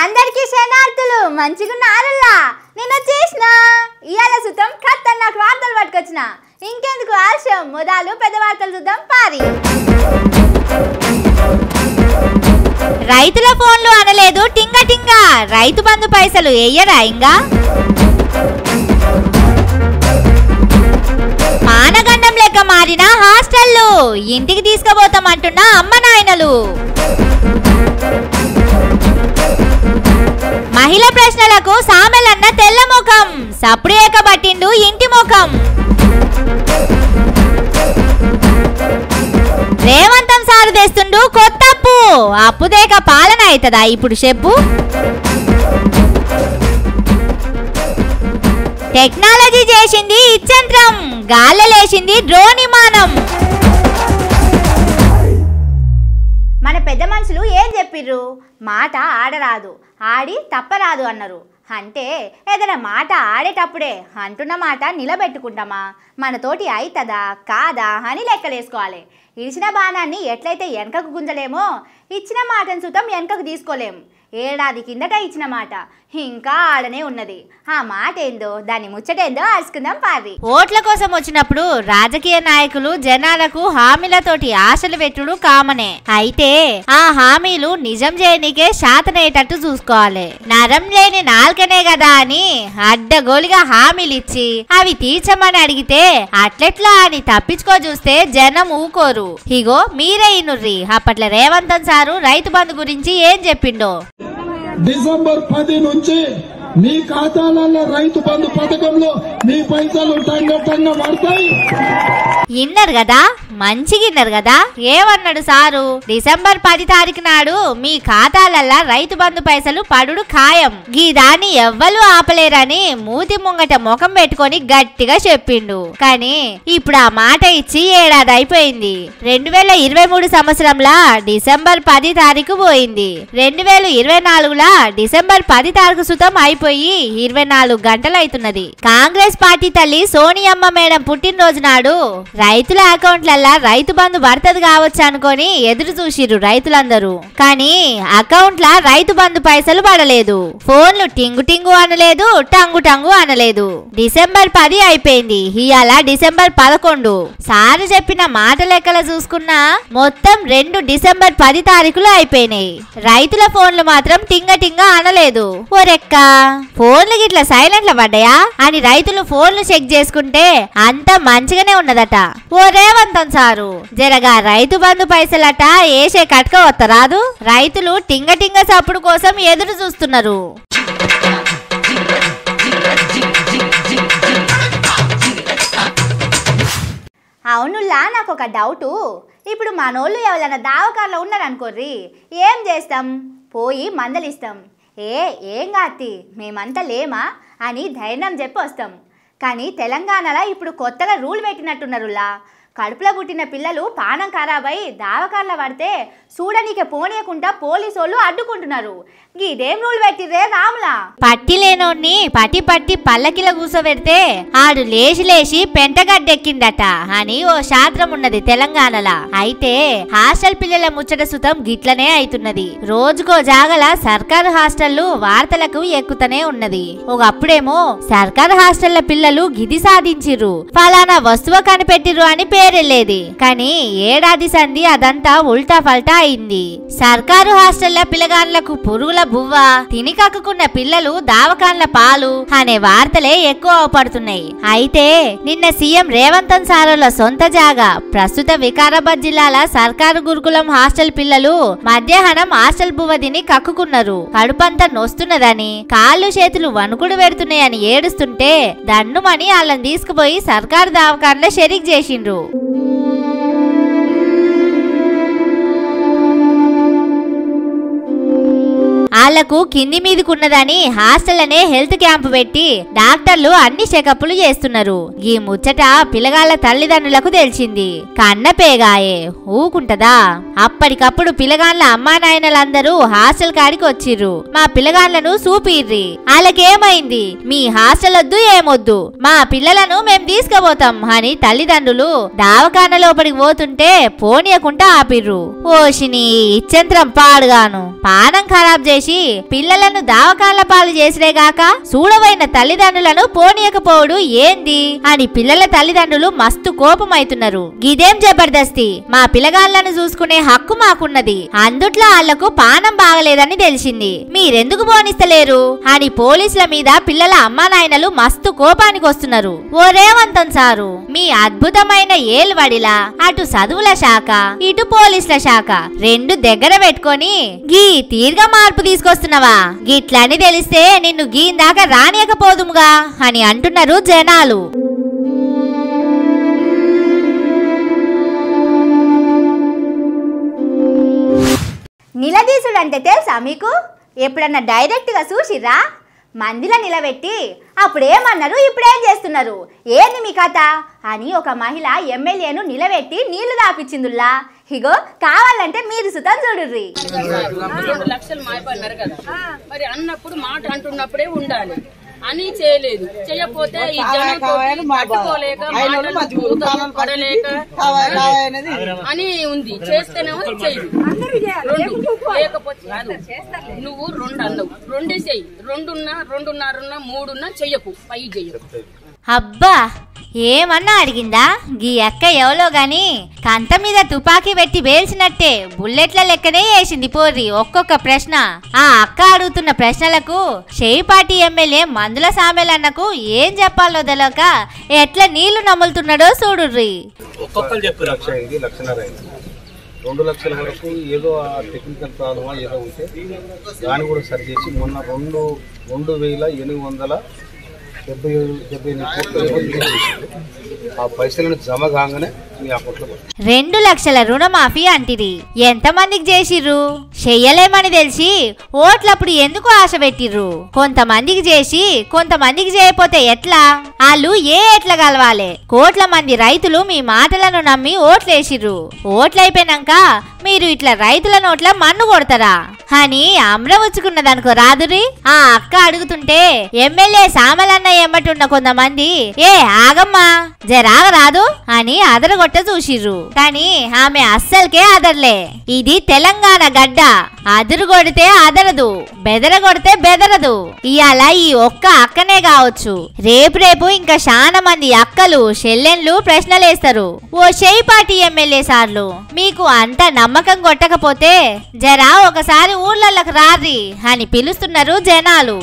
అందరికీ శనార్థులు మంచిగున్నారల్లా నేను వచ్చేసిన ఇయాల సుతం ఖతర్నాక్ వార్తలు పట్టుకొచ్చిన ఇంకెందుకు ఆలస్యం మొదలు పెద్ద వార్తలు చూద్దాం పారి రైతుల ఫోన్లు అనలేదు టింగ టింగ రైతు బంధు పైసలు ఎయ్యరా ఇంగా మానగండం లెక్క మారిన హాస్టల్లు ఇంటికి తీసుకుపోతామంటున్న అమ్మ నాయనలు మహిళ ప్రశ్నలకు సామెలన్న తెల్ల ముఖం సప్పుడు ఏకబట్టిండు ఇంటి ముఖం రేవంతం సారు తెస్తుండు కొత్త అప్పుదేక పాలన అవుతుందా ఇప్పుడు చెప్పు టెక్నాలజీ చేసింది ఇచ్చంత్రం గాల్లలేసింది డ్రోన్ విమానం మన పెద్ద మనుషులు ఏం చెప్పిర్రు మాట ఆడరాదు ఆడి తప్పరాదు అన్నారు అంటే ఏదైనా మాట ఆడేటప్పుడే అంటున్న మాట నిలబెట్టుకుంటామా మనతోటి అవుతుందా కాదా అని లెక్కలేసుకోవాలి ఇచ్చిన బాణాన్ని ఎట్లయితే వెనకకు గుంజలేమో ఇచ్చిన మాటను సుతం వెనకకు తీసుకోలేము ఏడాది కిందట ఇచ్చిన మాట ఇంకా ఆడనే ఉన్నది ఆ మాట ఏందో దాని ముచ్చటేందో ఆసుకుందాం పారి ఓట్ల కోసం వచ్చినప్పుడు రాజకీయ నాయకులు జనాలకు హామీలతోటి ఆశలు పెట్టుడు కామనే అయితే ఆ హామీలు నిజం చేయనికే శాతనయ్యేటట్టు చూసుకోవాలి నరం లేని నాల్కనే కదా అని అడ్డగోలిగా హామీలు ఇచ్చి అవి తీర్చమని అడిగితే అట్లెట్లా అని తప్పించుకో చూస్తే జనం ఊకోరు ఇగో మీరే ఇనుర్రి అప్పట్ల రేవంతం సారు రైతు బంధు గురించి ఏం చెప్పిండో డిసెంబర్ 10 నుంచి మీ ఖాతాలలో రైతు బంధు పథకంలో మీ పైసలు టంగ పడతాయి ఇన్నర్ కదా మంచిగా ఇన్నర్ కదా ఏమన్నాడు సారు డిసెంబర్ 10 తారీఖు నాడు మీ ఖాతాలల్లా రైతు బంధు పైసలు పడుడు ఖాయం గీ దాన్ని ఎవ్వరు ఆపలేరని మూతి ముంగట ముఖం పెట్టుకొని గట్టిగా చెప్పిండు కానీ ఇప్పుడు ఆ మాట ఇచ్చి ఏడాది అయిపోయింది 2023 సంవత్సరంలా డిసెంబర్ 10 తారీఖు పోయింది 2024లా డిసెంబర్ 10 తారీఖు సుతం అయిపోయి 24 గంటలు అవుతున్నది కాంగ్రెస్ పార్టీ తల్లి సోనియమ్మ మేడం పుట్టినరోజు నాడు రైతుల అకౌంట్లల్లా రైతు బంధు పడుతుంది కావచ్చు అనుకొని ఎదురు చూసిర్రు రైతులందరూ కానీ అకౌంట్ల రైతు బంధు పైసలు పడలేదు ఫోన్లు టింగు టింగు అనలేదు టంగు టంగు అనలేదు డిసెంబర్ 10 అయిపోయింది ఇయాల డిసెంబర్ 11 సారు చెప్పిన మాట లెక్కలు చూసుకున్నా మొత్తం 2 డిసెంబర్ 10 తారీఖులు అయిపోయినాయి రైతుల ఫోన్లు మాత్రం టింగ టింగ అనలేదు ఓరెక్క ఫోన్లు గిట్ల సైలెంట్ పడ్డాయా అని రైతులు ఫోన్లు చెక్ చేసుకుంటే అంత మంచిగానే ఉన్నదట ఓ రేవంతం సారు జరగా రైతు బంధు పైసలట ఏసే కట్క వత్తరాదు రైతులు టింగ టింగ చప్పుడు కోసం ఎదురు చూస్తున్నారు అవునుల్లా నాకు ఒక డౌటు ఇప్పుడు మనోళ్ళు ఎవరైనా దావకారులో ఉన్నారనుకోర్రి ఏం చేస్తాం పోయి మందలిస్తాం ఏం కాతి మేమంతా లేమా అని ధైర్యం చెప్పి వస్తాం కానీ తెలంగాణలో ఇప్పుడు కొత్తగా రూల్ పెట్టినట్టున్నారులా కడుపులో పుట్టిన పిల్లలు పానం ఖరాబై దావకార్ల పడితే చూడనీకే పోనీయకుండా పోలీసు వాళ్ళు అడ్డుకుంటున్నారు ఇదేం రూల్ పెట్టిరే రాములా పట్టి లేనోన్ని పట్టి పల్లకిల కూసోబెడితే ఆడు లేచి పెంటగడ్డెక్కిందట అని ఓ శాస్త్రం ఉన్నది తెలంగాణలా అయితే హాస్టల్ పిల్లల ముచ్చట సుతం గిట్లనే అవుతున్నది రోజుకో జాగల సర్కారు హాస్టళ్లు వార్తలకు ఎక్కుతనే ఉన్నది ఒకప్పుడేమో సర్కారు హాస్టళ్ల పిల్లలు గిది సాధించిర్రు ఫలానా వస్తువు కనిపెట్టిర్రు అని పేరెళ్ళేది కానీ ఏడాది సంధి అదంతా ఉల్టా ఫల్టా అయింది సర్కారు హాస్టళ్ల పిల్లగాన్లకు పురుగుల బువ్వ తిని కక్కుకున్న పిల్లలు దావకాన్ల పాలు అనే వార్తలే ఎక్కువ అవపడుతున్నాయి అయితే నిన్న సీఎం రేవంతం సారుల సొంత జాగా ప్రస్తుత వికారాబాద్ జిల్లాల సర్కారు గురుకులం హాస్టల్ పిల్లలు మధ్యాహ్నం హాస్టల్ బువ్వ తిని కక్కుకున్నారు కడుపంతా నొస్తున్నదని కాళ్ళు చేతులు వణుకుడు పెడుతున్నాయని ఏడుస్తుంటే దన్నుమని వాళ్ళని తీసుకుపోయి సర్కారు దావకాన్ల షరీక్ చేసిండ్రు వాళ్లకు కింది మీదకున్నదని హాస్టల్నే హెల్త్ క్యాంప్ పెట్టి డాక్టర్లు అన్ని చెకప్లు చేస్తున్నారు ఈ ముచ్చట పిల్లగాళ్ల తల్లిదండ్రులకు తెలిసింది కన్నపేగాయే ఊకుంటదా అప్పటికప్పుడు పిల్లగాళ్ల అమ్మా నాయనలందరూ హాస్టల్ కాడికి వచ్చిర్రు మా పిల్లగాళ్లను చూపిర్రి వాళ్ళకేమైంది మీ హాస్టల్ వద్దు ఏమొద్దు మా పిల్లలను మేం తీసుకుపోతాం అని తల్లిదండ్రులు దావకాన లోపలికి పోతుంటే పోనీయకుండా ఆపిర్రు ఓషిని ఇచ్చంత్రం పాడుగాను పానం ఖరాబ్ చేసి పిల్లలను దావకాల పాలు చేసిరేగాక చూడవైన తల్లిదండ్రులను పోనీయకపోవడు ఏంది అని పిల్లల తల్లిదండ్రులు మస్తు కోపమైతున్నారు. గిదేం జబర్దస్తి, మా పిల్లగాళ్లను చూసుకునే హక్కు మాకున్నది, అందుట్లో వాళ్లకు పానం బాగలేదని తెలిసింది, మీరెందుకు పోనిస్తలేరు అని పోలీసుల మీద పిల్లల అమ్మా నాయనలు మస్తు కోపానికి వస్తున్నారు. ఓ రేవంతన్ సారు, మీ అద్భుతమైన ఏలువడిలా అటు చదువుల శాఖ ఇటు పోలీసుల శాఖ రెండు దగ్గర పెట్టుకొని గీ తీర్ఘ మార్పు తీసుకొస్తున్నావా? గిట్లని తెలిస్తే నిన్ను గీందాకా రానియకపోదుముగా అని అంటున్నారు జనాలు. నిలదీసుడు అంటే తెలుసా మీకు? ఎప్పుడన్నా డైరెక్ట్గా చూసిరా? మందిలో నిలబెట్టి అప్పుడేమన్నారు ఇప్పుడేం చేస్తున్నారు, ఏంది మీ కథ అని ఒక మహిళ ఎమ్మెల్యేను నిలబెట్టి నీళ్లు దాపించిందుల్లా. ఇగో కావాలంటే మీరు సుతం చూడుర్రి. 2 లక్షలు మాయపడినారు కదా, మరి అన్నప్పుడు మాట అంటున్నప్పుడే ఉండాలి అని చేయలేదు. చేయకపోతే ఈ జనం పట్టుకోలేక పడలేక అని ఉంది. చేస్తేనేమో చెయ్యి, లేకపోతే నువ్వు 2 అన్నావు, 2 చెయ్యి, 2 2.5 3 చెయ్యకు, పై చెయ్యకు. అబ్బా ఏమన్నా అడిగిందా? గీ అక్క ఎవలో గాని కంత మీద తుపాకీ పెట్టి వేల్చినట్టే బుల్లెట్ల లెక్కనే వేసింది పోర్రి ఒక్కొక్క ప్రశ్న. ఆ అక్క అడుగుతున్న ప్రశ్నలకు షేయిపాటి ఎమ్మెల్యే మందుల సామెలన్నకు ఏం చెప్పాలో తెలియక ఎట్లా నీళ్లు నములుతున్నాడో చూడుర్రి. ఒక్కొక్కరు చెప్పి 2 లక్షల వరకు ఏదో టెక్నికల్ ప్రాబ్లమా ఏదో ఉంటే దాన్ని కూడా సరి చేసి మొన్న 2,278 ఆ పైసలను జమ కాగానే మీ అకౌంట్లో 2 లక్షల రుణమాఫీ అంటిరి. ఎంతమందికి చేసిర్రు? చెయ్యలేమని తెలిసి ఓట్లప్పుడు ఎందుకు ఆశ పెట్టిర్రు? కొంతమందికి చేసి కొంతమందికి చేయకపోతే ఎట్లా? వాళ్ళు ఎట్లా కలవాలి? కోట్ల మంది రైతులు మీ మాటలను నమ్మి ఓట్లేసిర్రు. ఓట్లయిపోయినాక మీరు ఇట్లా రైతుల నోట్ల మన్ను కొడతారా అని అమ్రవుచ్చుకున్నదనుకో రాదురి. ఆ అక్క అడుగుతుంటే ఎమ్మెల్యే సామలన్న ఎమ్మటున్న కొంతమంది ఆగమ్మా జరాగరాదు అని అదరగొట్ట చూసిర్రు. కానీ ఆమె అస్సలకే అదర్లే. ఇది తెలంగాణ గడ్డ, అదురు కొడితే అదరదు, బెదరగొడితే బెదరదు. ఇవాళ ఈ ఒక్క అక్కనే కావచ్చు, రేపు ఇంకా చాలా మంది అక్కలు చెల్లెన్లు ప్రశ్నలేస్తారు. ఓ షేయిపాటి ఎమ్మెల్యే సార్లు, మీకు అంత నమ్మకం కొట్టకపోతే జరా ఒకసారి ఊర్లలోకి రారి అని పిలుస్తున్నారు జనాలు.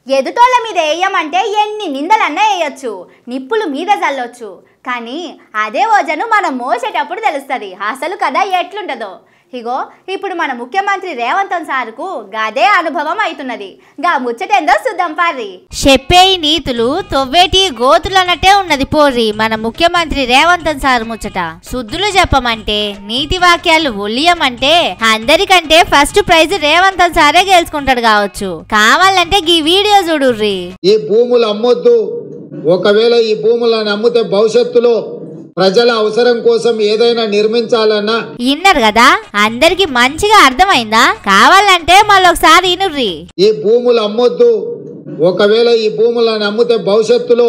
ఎదుటోళ్ళ మీద వేయమంటే ఎన్ని నిందలన్నా వేయొచ్చు, నిప్పులు మీద చల్లొచ్చు, కానీ అదే ఓజను మనం మోసేటప్పుడు తెలుస్తుంది అసలు కదా ఎట్లుంటుందో. ఇగో ఇప్పుడు మన ముఖ్యమంత్రి రేవంతన్ సార్కు గదే అనుభవం అవుతున్నది. గా ముచ్చటేందో చూద్దాం పార్రి. చెప్పేయి నీతులు తొవ్వేటి గోతులన్నట్టే ఉన్నది పోర్రి మన ముఖ్యమంత్రి రేవంతన్ సార్ ముచ్చట. శుద్ధులు చెప్పమంటే నీతి వాక్యాలు ఒలియమంటే అందరికంటే ఫస్ట్ ప్రైజ్ రేవంతన్ సారే గెలుచుకుంటాడు కావచ్చు. కావాలంటే ఈ వీడియో చూడుర్రి. ఈ భూములు అమ్మొద్దు, ఒకవేళ ఈ భూములను అమ్మితే భవిష్యత్తులో ప్రజల అవసరం కోసం ఏదైనా నిర్మించాలన్నా. ఇన్నారు కదా, అందరికి మంచిగా అర్థమైందా? కావాలంటే మళ్ళొకసారి ఇనుర్రి. ఈ భూములు అమ్మొద్దు, ఒకవేళ ఈ భూములను అమ్మితే భవిష్యత్తులో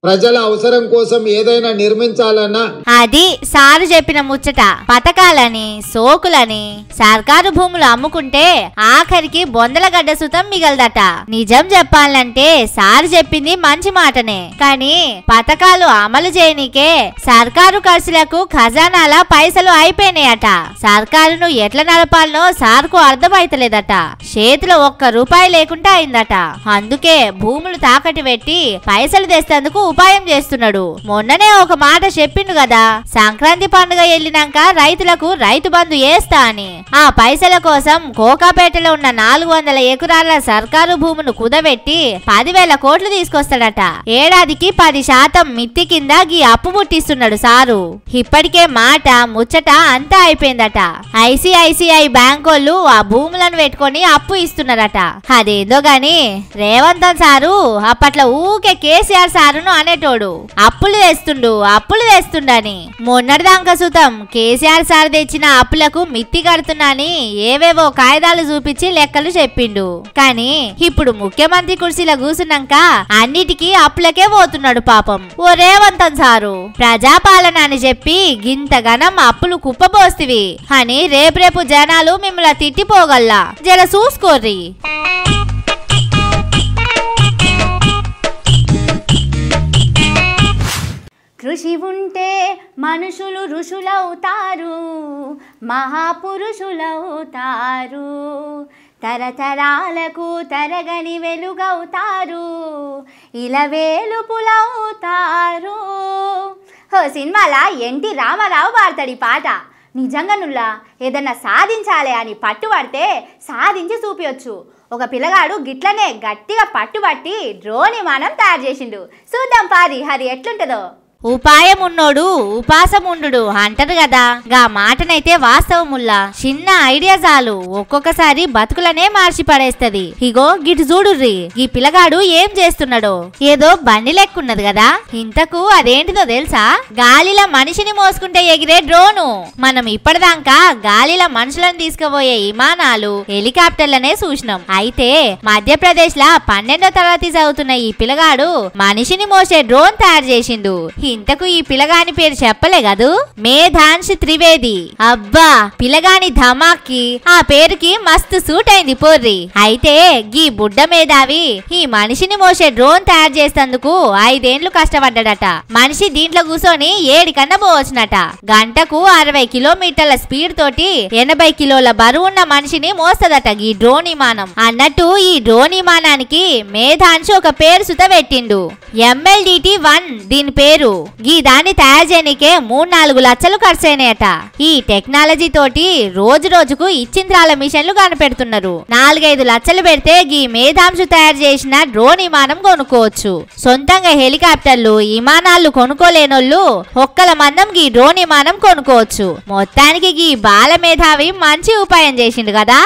ప్రజల అవసరం కోసం ఏదైనా నిర్మించాలన్నా. అది సారు చెప్పిన ముచ్చట. పథకాలని సోకులని సర్కారు భూములు అమ్ముకుంటే ఆఖరికి బొందల గడ్డ సుతం మిగలదట. నిజం చెప్పాలంటే సారు చెప్పింది మంచి మాటనే, కానీ పథకాలు అమలు చేయనికే సర్కారు ఖర్చులకు ఖజానాల పైసలు అయిపోయినాయట. సర్కారును ఎట్లా నడపాలనో సార్కు అర్థమైతలేదట. చేతిలో 1 రూపాయి లేకుండా అయిందట. అందుకే భూములు తాకట్టు పెట్టి పైసలు తెస్తేందుకు ఉపాయం చేస్తున్నాడు. మొన్ననే ఒక మాట చెప్పిండు కదా, సంక్రాంతి పండుగ వెళ్ళినాక రైతులకు రైతు బంధు వేస్తా అని. ఆ పైసల కోసం కోకాపేటలో ఉన్న 400 ఎకరాల సర్కారు భూమును కుదబెట్టి 10,000 కోట్లు తీసుకొస్తాడట. ఏడాదికి 10% మిత్తి కింద గీ అప్పు పుట్టిస్తున్నాడు సారు. ఇప్పటికే మాట ముచ్చట అంతా అయిపోయిందట. ఐసిఐసిఐ బ్యాంకోళ్ళు ఆ భూములను పెట్టుకొని అప్పు ఇస్తున్నారట. అదేదో గాని రేవంతన్ సారు అప్పట్లో ఊకే కేసీఆర్ సారును అనేటోడు అప్పులు తెస్తుండని. మొన్నటిదాకా సుతం కేసీఆర్ సార్ తెచ్చిన అప్పులకు మిత్తి కడుతున్నాని ఏవేవో కాయిదాలు చూపించి లెక్కలు చెప్పిండు. కానీ ఇప్పుడు ముఖ్యమంత్రి కుర్చీలో కూసున్నాక అన్నిటికీ అప్పులకే పోతున్నాడు పాపం. ఓ రేవంత్ సారు ప్రజాపాలన అని చెప్పి గింతగనం అప్పులు కుప్పబోస్తివి అని రేపు జనాలు మిమ్మల్ని తిట్టిపోగల్లా, జర చూసుకోర్రి. కృషి ఉంటే మనుషులు ఋషులవుతారు, మహాపురుషులవుతారు, తరతరాలకు తరగని వెలుగవుతారు, ఇలవేలుపులవుతారు. ఓ సినిమాలా ఎన్టీ రామారావు పాడతాడు ఈ పాట. నిజంగా నుల్లా ఏదన్నా సాధించాలి అని పట్టుబడితే సాధించి చూపించచ్చు. ఒక పిల్లగాడు గిట్లనే గట్టిగా పట్టుబట్టి డ్రోన్ విమానం తయారు చేసిండు. చూద్దాం పారి హరి ఎట్లుంటదో. ఉపాయం ఉన్నోడు ఉపాసం ఉండు అంటారు కదా, గా మాటనైతే వాస్తవముల్లా. చిన్న ఐడియా చాలు ఒక్కొక్కసారి బతుకులనే మార్చి పడేస్తది. ఇగో గిటు చూడుర్రి, ఈ పిల్లగాడు ఏం చేస్తున్నాడో. ఏదో బండి లెక్కున్నది కదా, ఇంతకు అదేంటిదో తెలుసా? గాలిలో మనిషిని మోసుకుంటే ఎగిరే డ్రోను. మనం ఇప్పటిదాకా గాలిలో మనుషులను తీసుకుపోయే విమానాలు, హెలికాప్టర్లనే చూసినాం. అయితే మధ్యప్రదేశ్ లా 12వ తరగతి చదువుతున్న ఈ పిల్లగాడు మనిషిని మోసే డ్రోన్ తయారు చేసిండు. ఇంతకు ఈ పిల్లగాని పేరు చెప్పలే కదూ, మేధాంశ్ త్రివేది. అబ్బా పిల్లగాని ధమాక్కి ఆ పేరుకి మస్తు సూట్ అయింది పోర్రి. అయితే గీ బుడ్డ మేధావి ఈ మనిషిని మోసే డ్రోన్ తయారు చేసేందుకు 5 ఏండ్లు కష్టపడ్డాడట. మనిషి దీంట్లో కూర్చొని 7 కన్నా పోవచ్చునట. గంటకు 60 కిలోమీటర్ల స్పీడ్ తోటి 80 కిలోల బరువున్న మనిషిని మోస్తదట ఈ డ్రోన్ విమానం. అన్నట్టు ఈ డ్రోన్ విమానానికి మేధాంశ్ ఒక పేరు సుత పెట్టిండు, MLDT-1 దీని పేరు. ఈ దాన్ని తయారు చేయనికే 3-4 లక్షలు ఖర్చయినాయట. ఈ టెక్నాలజీ తోటి రోజు రోజుకు ఇచ్చింద్రాల మిషన్లు కనిపెడుతున్నారు. 4-5 లక్షలు పెడితే ఈ మేధాంశు తయారు చేసిన డ్రోన్ విమానం కొనుక్కోవచ్చు. సొంతంగా హెలికాప్టర్లు విమానాలు కొనుక్కోలేనోళ్ళు ఒక్కల మందం ఈ డ్రోన్ విమానం కొనుక్కోవచ్చు. మొత్తానికి ఈ బాల మేధావి మంచి ఉపాయం చేసిండు కదా.